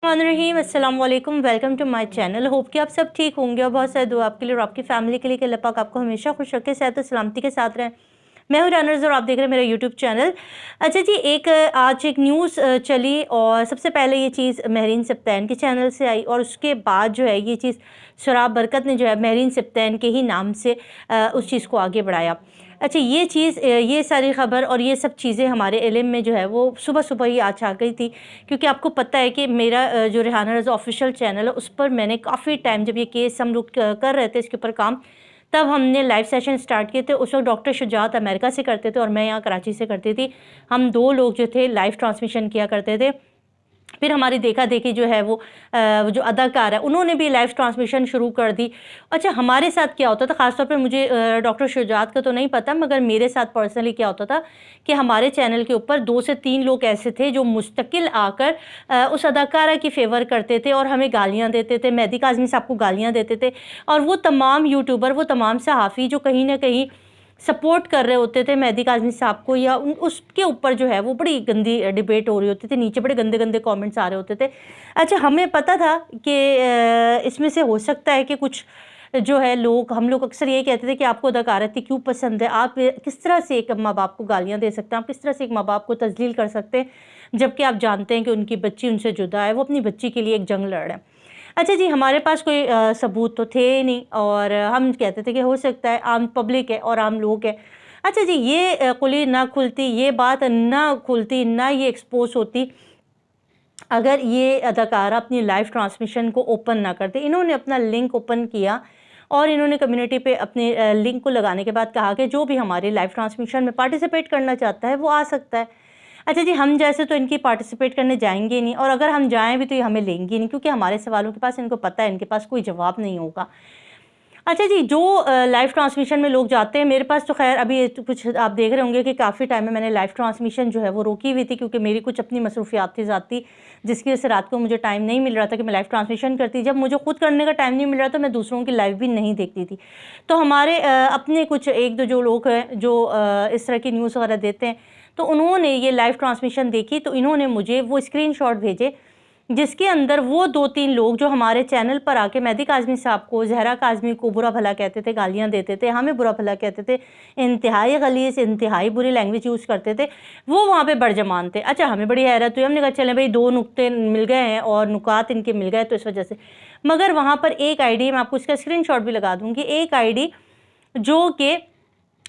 रहीम अस्सलाम वालेकुम, welcome to my channel. Hope कि आप सब ठीक होंगे और बहुत सारी दुआ आपके लिए और आपकी फैमिली के लिए कि अल्लाह पाक आपको हमेशा खुश रखे, सेहत और सलामती के साथ रहें। मैं हूँ रानर्स और आप देख रहे हैं मेरा यूट्यूब चैनल। अच्छा जी, आज एक न्यूज़ चली और सबसे पहले ये चीज़ महरीन सब्तैन के चैनल से आई और उसके बाद जो है ये चीज़ शराब बरकत ने जो है महरीन सब्तैन के ही नाम से उस चीज़ को आगे बढ़ाया। अच्छा, ये चीज़ ये सारी ख़बर और ये सब चीज़ें हमारे इल्म में जो है वो सुबह सुबह ही आज आ गई थी, क्योंकि आपको पता है कि मेरा जो रेहाना रज़ा ऑफिशियल चैनल है उस पर मैंने काफ़ी टाइम, जब ये केस हम लोग कर रहे थे इसके ऊपर काम, तब हमने लाइव सेशन स्टार्ट किए थे। उस वक्त डॉक्टर शुजात अमेरिका से करते थे और मैं यहाँ कराची से करती थी। हम 2 लोग जो थे लाइव ट्रांसमिशन किया करते थे। फिर हमारी देखा देखी जो है वो जो अदाकार है उन्होंने भी लाइव ट्रांसमिशन शुरू कर दी। अच्छा, हमारे साथ क्या होता था, ख़ासतौर पे मुझे डॉक्टर शुजात का तो नहीं पता, मगर मेरे साथ पर्सनली क्या होता था कि हमारे चैनल के ऊपर 2 से 3 लोग ऐसे थे जो मुस्तकिल आकर उस अदाकारा की फ़ेवर करते थे और हमें गालियाँ देते थे। मेहदी काज़मी साहब को गालियाँ देते थे और वो तमाम यूट्यूबर, वो तमाम सहाफ़ी जो कहीं न कहीं सपोर्ट कर रहे होते थे मेहदी काज़मी साहब को, या उसके ऊपर जो है वो बड़ी गंदी डिबेट हो रही होती थी, नीचे बड़े गंदे गंदे कमेंट्स आ रहे होते थे। अच्छा, हमें पता था कि इसमें से हो सकता है कि कुछ जो है लोग, हम लोग अक्सर ये कहते थे कि आपको अदाकारती क्यों पसंद है, आप किस तरह से एक माँ बाप को गालियाँ दे सकते हैं, आप किस तरह से एक माँ बाप को तज़लील कर सकते हैं, जबकि आप जानते हैं कि उनकी बच्ची उनसे जुदा है, वो अपनी बच्ची के लिए एक जंग लड़ रहे हैं। अच्छा जी, हमारे पास कोई सबूत तो थे ही नहीं और हम कहते थे कि हो सकता है, आम पब्लिक है और आम लोग हैं। अच्छा जी, ये कुली ना खुलती, ये बात ना खुलती, ना ये एक्सपोज़ होती अगर ये अदाकारा अपनी लाइव ट्रांसमिशन को ओपन ना करते। इन्होंने अपना लिंक ओपन किया और इन्होंने कम्युनिटी पे अपने लिंक को लगाने के बाद कहा कि जो भी हमारे लाइव ट्रांसमिशन में पार्टिसिपेट करना चाहता है वो आ सकता है। अच्छा जी, हम जैसे तो इनकी पार्टिसिपेट करने जाएंगे ही नहीं, और अगर हम जाएं भी तो ये हमें लेंगी नहीं, क्योंकि हमारे सवालों के पास इनको पता है इनके पास कोई जवाब नहीं होगा। अच्छा जी, जो लाइव ट्रांसमिशन में लोग जाते हैं, मेरे पास तो खैर अभी तो कुछ आप देख रहे होंगे कि काफ़ी टाइम में मैंने लाइव ट्रांसमिशन जो है वो रोकी हुई थी, क्योंकि मेरी कुछ अपनी मसरूफियात थी ज़ाती, जिसकी वजह से रात को मुझे टाइम नहीं मिल रहा था कि मैं लाइव ट्रांसमिशन करती। जब मुझे खुद करने का टाइम नहीं मिल रहा तो मैं दूसरों की लाइव भी नहीं देखती थी। तो हमारे अपने कुछ 1-2 जो लोग हैं जो इस तरह की न्यूज़ वगैरह देते हैं, तो उन्होंने ये लाइव ट्रांसमिशन देखी, तो इन्होंने मुझे वो स्क्रीनशॉट भेजे जिसके अंदर वो 2-3 लोग जो हमारे चैनल पर आके मेहदी काज़मी साहब को, ज़हरा काज़मी को बुरा भला कहते थे, गालियाँ देते थे, हमें बुरा भला कहते थे, इंतहाई गलीज़, इंतहाई बुरी लैंग्वेज यूज़ करते थे, वो वहाँ पे बड़जमान थे। अच्छा, हमें बड़ी हैरत हुई, हमने कहा चलें भाई 2 नुक्ते मिल गए हैं और नुकात इनके मिल गए तो इस वजह से। मगर वहाँ पर एक आईडी, मैं आपको इसका स्क्रीनशॉट भी लगा दूँगी, एक आईडी जो कि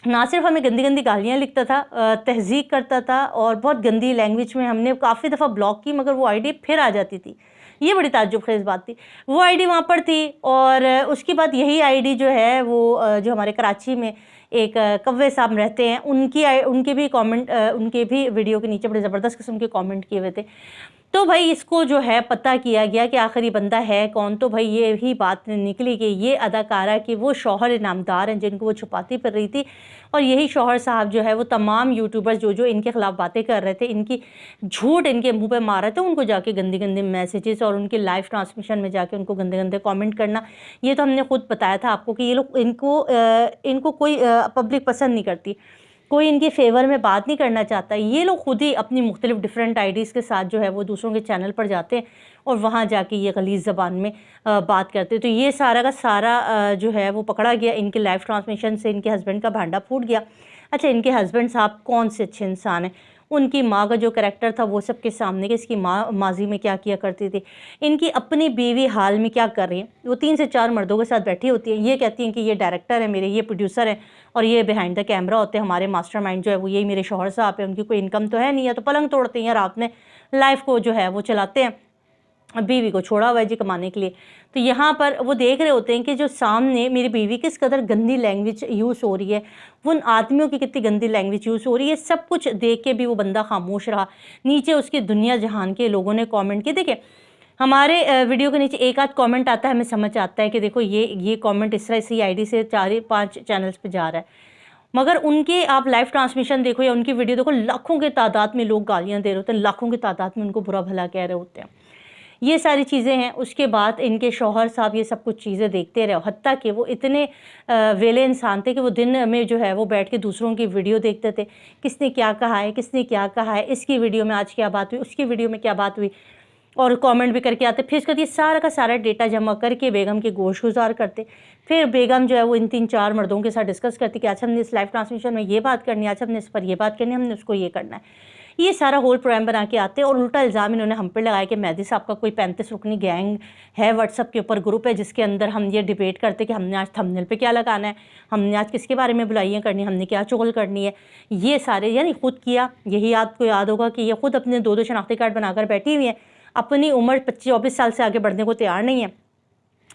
ना सिर्फ हमें गंदी गंदी गालियाँ लिखता था, तहज़ीक करता था और बहुत गंदी लैंग्वेज में हमने काफ़ी दफ़ा ब्लॉक की, मगर वो आईडी फिर आ जाती थी। ये बड़ी ताज्जुब खेज़ बात थी। वो आईडी वहाँ पर थी और उसके बाद यही आईडी जो है वो जो हमारे कराची में एक कव्वे साहब रहते हैं, उनके भी कमेंट, उनके भी वीडियो के नीचे बड़े ज़बरदस्त किस्म के कमेंट किए हुए थे। तो भाई इसको जो है पता किया गया कि आखिर ये बंदा है कौन, तो भाई ये ही बात निकली कि ये अदाकारा के वो शौहर इनामदार हैं जिनको वो छुपाती फिर रही थी, और यही शौहर साहब जो है वो तमाम यूट्यूबर्स जो इनके ख़िलाफ़ बातें कर रहे थे, इनकी झूठ इनके मुंह पे मार रहे थे, उनको जाके गंदे गंदे मैसेजेस और उनके लाइव ट्रांसमिशन में जाके उनको गंदे गंदे कमेंट करना। ये तो हमने खुद बताया था आपको कि ये लोग, इनको कोई पब्लिक पसंद नहीं करती, कोई इनके फेवर में बात नहीं करना चाहता। ये लोग खुद ही अपनी मुख्तलिफ डिफरेंट आईडीज़ के साथ जो है वो दूसरों के चैनल पर जाते हैं और वहाँ जाके ये गलीज़ ज़बान में बात करते हैं। तो ये सारा का सारा जो है वो पकड़ा गया, इनके लाइव ट्रांसमिशन से इनके हस्बैंड का भांडा फूट गया। अच्छा, इनके हस्बैंड साहब कौन से अच्छे इंसान हैं, उनकी माँ का जो करैक्टर था वो सबके सामने कि इसकी माँ माजी में क्या किया करती थी, इनकी अपनी बीवी हाल में क्या कर रही हैं। वो 3 से 4 मर्दों के साथ बैठी होती हैं, ये कहती हैं कि ये डायरेक्टर है मेरे, ये प्रोड्यूसर हैं और ये बिहाइंड द कैमरा होते हैं, हमारे मास्टरमाइंड जो है वो यही मेरे शौहर साहब हैं, उनकी कोई इनकम तो है नहीं है, तो पलंग तोड़ते हैं रात में, लाइफ को जो है वो चलाते हैं, बीवी को छोड़ा हुआ है जी कमाने के लिए। तो यहाँ पर वो देख रहे होते हैं कि जो सामने मेरी बीवी किस कदर गंदी लैंग्वेज यूज़ हो रही है, उन आदमियों की कितनी गंदी लैंग्वेज यूज़ हो रही है, सब कुछ देख के भी वो बंदा खामोश रहा। नीचे उसकी दुनिया जहान के लोगों ने कमेंट किए। देखिए, हमारे वीडियो के नीचे एक आध कमेंट आता है, हमें समझ आता है कि देखो ये कमेंट इस तरह इसी आईडी से 4-5 चैनल्स पे जा रहा है, मगर उनके आप लाइव ट्रांसमिशन देखो या उनकी वीडियो देखो, लाखों के तादाद में लोग गालियाँ दे रहे होते हैं, लाखों की तादाद में उनको बुरा भला कह रहे होते हैं। ये सारी चीज़ें हैं। उसके बाद इनके शौहर साहब ये सब कुछ चीज़ें देखते रहे, हत्ता कि वो इतने वेले इंसान थे कि वो दिन में जो है वो बैठ के दूसरों की वीडियो देखते थे, किसने क्या कहा है, किसने क्या कहा है, इसकी वीडियो में आज क्या बात हुई, उसकी वीडियो में क्या बात हुई। اور کامنٹ بھی کر کے آتے. پھر اس کے بعد یہ سارا کا سارا ڈیٹا جمع کر کے بیگم کے گوش گزار کرتے. پھر بیگم جو ہے وہ ان 3-4 مردوں کے ساتھ ڈسکس کرتی کہ آج ہم نے اس لائیو ٹرانسمیشن میں یہ بات کرنی ہے, آج ہم نے اس پر یہ بات کرنی ہے, ہم نے اس کو یہ کرنا ہے. یہ سارا ہول پروگرام بنا کے آتے اور الٹا الزام انہوں نے ہم پہ لگایا کہ مہدی صاحب کا کوئی 35 رکنی گینگ ہے, واٹس ایپ کے اوپر گروپ ہے جس کے اندر ہم یہ ڈیبیٹ کرتے کہ ہم نے آج تھمبنیل پہ کیا لگانا ہے, ہم نے آج کس کے بارے میں بلائیاں کرنی, ہم نے کیا چغل کرنی ہے. یہ سارے یعنی خود کیا. یہی آپ کو یاد ہوگا کہ یہ خود اپنے 2 شناختی کارڈ بنا کر بیٹھی ہوئی ہیں, اپنی عمر 25-24 سال سے آگے بڑھنے کو تیار نہیں ہے.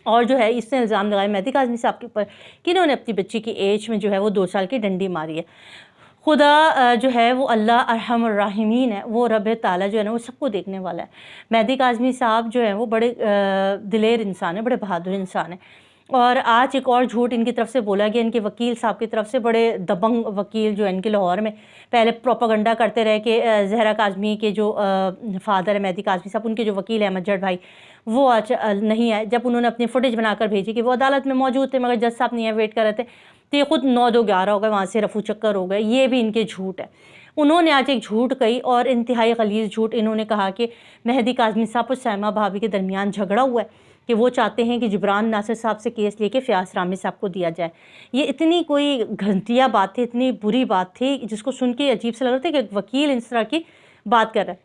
اور جو ہے اس نے الزام لگایا مہدی کاظمی صاحب کے اوپر کہ انہوں نے اپنی بچی کی ایج میں جو ہے وہ 2 سال کی ڈنڈی ماری ہے. خدا جو ہے وہ اللہ ارحم الراحمین ہے, وہ رب تعالیٰ جو ہے نا وہ سب کو دیکھنے والا ہے. مہدی کاظمی صاحب جو ہیں وہ بڑے دلیر انسان ہیں, بڑے بہادر انسان ہیں. اور آج ایک اور جھوٹ ان کی طرف سے بولا گیا, ان کے وکیل صاحب کی طرف سے, بڑے دبنگ وکیل جو ہے ان کے لاہور میں پہلے پروپیگنڈا کرتے رہے کہ زہرا کاظمی کے جو فادر ہے مہدی کاظمی صاحب, ان کے جو وکیل ہیں احمد جٹ بھائی, وہ آج نہیں آئے. جب انہوں نے اپنی فوٹیج بنا کر بھیجی کہ وہ عدالت میں موجود تھے مگر جج صاحب نہیں ہے, ویٹ کر رہے تھے, تو یہ خود 9-2-11 ہو گئے, وہاں سے رفو چکر ہو گئے. یہ بھی ان کے جھوٹ ہے. انہوں نے آج ایک جھوٹ کہی اور انتہائی غلیظ جھوٹ. انہوں نے کہا کہ مہدی کاظمی صاحب اور سائمہ بھابھی کے درمیان جھگڑا ہوا ہے کہ وہ چاہتے ہیں کہ جبران ناصر صاحب سے کیس لے کے فیاض رامے صاحب کو دیا جائے. یہ اتنی کوئی گھنٹیہ بات تھی, اتنی بری بات تھی جس کو سن کے عجیب سے لگ رہا تھا کہ ایک وکیل اس طرح کی بات کر رہا ہے.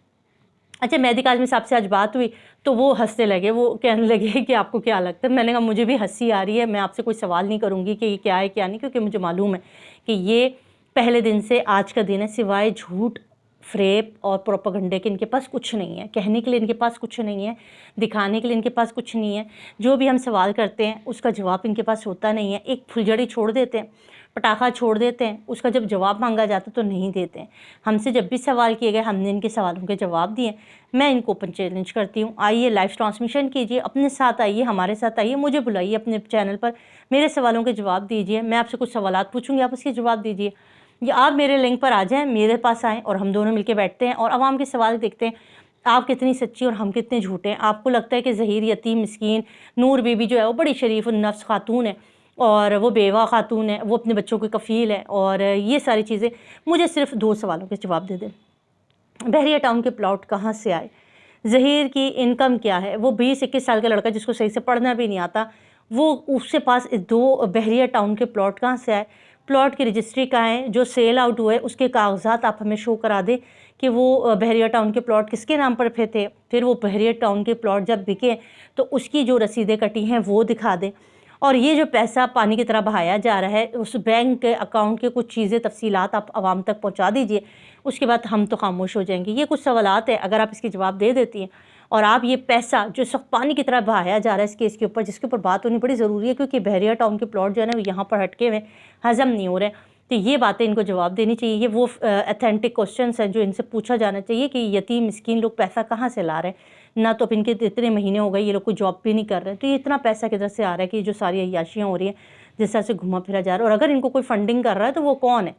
اچھا مہدی کاظمی صاحب سے آج بات ہوئی تو وہ ہنسنے لگے, وہ کہنے لگے کہ آپ کو کیا لگتا ہے. میں نے کہا مجھے بھی ہنسی آ رہی ہے, میں آپ سے کوئی سوال نہیں کروں گی کہ یہ کیا ہے کیا نہیں, کیونکہ مجھے معلوم ہے کہ یہ پہلے دن سے آج کا دن ہے, سوائے جھوٹ فریب اور پروپیگنڈے کے ان کے پاس کچھ نہیں ہے. کہنے کے لیے ان کے پاس کچھ نہیں ہے, دکھانے کے لیے ان کے پاس کچھ نہیں ہے. جو بھی ہم سوال کرتے ہیں اس کا جواب ان کے پاس ہوتا نہیں ہے. ایک پھلجڑی چھوڑ دیتے ہیں, پٹاخہ چھوڑ دیتے ہیں, اس کا جب جواب مانگا جاتا تو نہیں دیتے ہیں. ہم سے جب بھی سوال کیے گئے ہم نے ان کے سوالوں کے جواب دیے. میں ان کو اوپن چیلنج کرتی ہوں, آئیے لائیو ٹرانسمیشن کیجئے, اپنے ساتھ آئیے, ہمارے ساتھ آئیے, مجھے بلائیے اپنے چینل پر, میرے سوالوں کے جواب دیجئے. میں آپ سے کچھ سوالات پوچھوں گی, آپ اس کے جواب دیجئے. یا آپ میرے لنک پر آ جائیں, میرے پاس آئیں اور ہم دونوں مل کے بیٹھتے ہیں اور عوام کے سوال دیکھتے ہیں آپ کتنی سچی اور ہم کتنے جھوٹے ہیں. آپ کو لگتا ہے کہ ظہیر یتیم مسکین نور بی بی جو ہے وہ بڑی شریف النفس خاتون ہے اور وہ بیوہ خاتون ہے, وہ اپنے بچوں کے کفیل ہے اور یہ ساری چیزیں. مجھے صرف 2 سوالوں کے جواب دے دیں. بحریہ ٹاؤن کے پلاٹ کہاں سے آئے؟ ظہیر کی انکم کیا ہے؟ وہ 20-21 سال کا لڑکا جس کو صحیح سے پڑھنا بھی نہیں آتا, وہ اس کے پاس 2 بحریہ ٹاؤن کے پلاٹ کہاں سے آئے؟ پلاٹ کی رجسٹری کہاں ہے؟ جو سیل آؤٹ ہوئے اس کے کاغذات آپ ہمیں شو کرا دیں کہ وہ بحریہ ٹاؤن کے پلاٹ کس کے نام پر تھے. پھر وہ بحریہ ٹاؤن کے پلاٹ جب بکے تو اس کی جو رسیدیں کٹی ہیں وہ دکھا دیں. اور یہ جو پیسہ پانی کی طرح بہایا جا رہا ہے, اس بینک کے اکاؤنٹ کے کچھ چیزیں تفصیلات آپ عوام تک پہنچا دیجئے, اس کے بعد ہم تو خاموش ہو جائیں گے. یہ کچھ سوالات ہیں, اگر آپ اس کے جواب دے دیتی ہیں اور آپ یہ پیسہ جو اس وقت پانی کی طرح بہایا جا رہا ہے اس کیس کے اوپر, جس کے اوپر بات ہونی بڑی ضروری ہے کیونکہ بحریہ ٹاؤن کے پلاٹ جو ہے نا وہ یہاں پر ہٹکے ہوئے ہضم نہیں ہو رہے ہیں, تو یہ باتیں ان کو جواب دینی چاہیے. یہ وہ اتھینٹک کوسچنس ہیں جو ان سے پوچھا جانا چاہیے کہ یتیم مسکین لوگ پیسہ کہاں سے لا رہے ہیں. نہ تو اب ان کے اتنے مہینے ہو گئے یہ لوگ کوئی جاب بھی نہیں کر رہے ہیں, تو یہ اتنا پیسہ کدھر سے آ رہا ہے کہ جو ساری عیاشیاں ہو رہی ہیں جس طرح سے گھما پھرا جا رہا ہے. اور اگر ان کو کوئی فنڈنگ کر رہا ہے تو وہ کون ہے,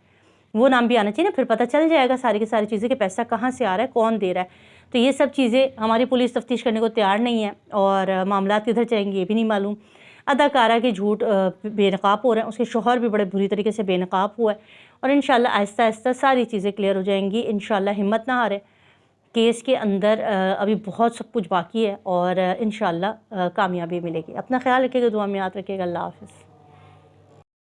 وہ نام بھی آنا چاہیے نا, پھر پتہ چل جائے گا ساری کی ساری چیزیں کہ پیسہ کہاں سے آ رہا ہے, کون دے رہا ہے. تو یہ سب چیزیں ہماری پولیس تفتیش کرنے کو تیار نہیں ہے اور معاملات کدھر چلیں گے یہ بھی نہیں معلوم. اداکارہ کے جھوٹ بے نقاب ہو رہے ہیں, اس کے شوہر بھی بڑے بری طریقے سے بے نقاب ہوا ہے اور انشاءاللہ آہستہ آہستہ ساری چیزیں کلیئر ہو جائیں گی. انشاءاللہ ہمت نہ ہارے, کیس کے اندر ابھی بہت سب کچھ باقی ہے اور انشاءاللہ کامیابی ملے گی. اپنا خیال رکھیے گا, دعا میں یاد رکھیے گا. اللہ حافظ.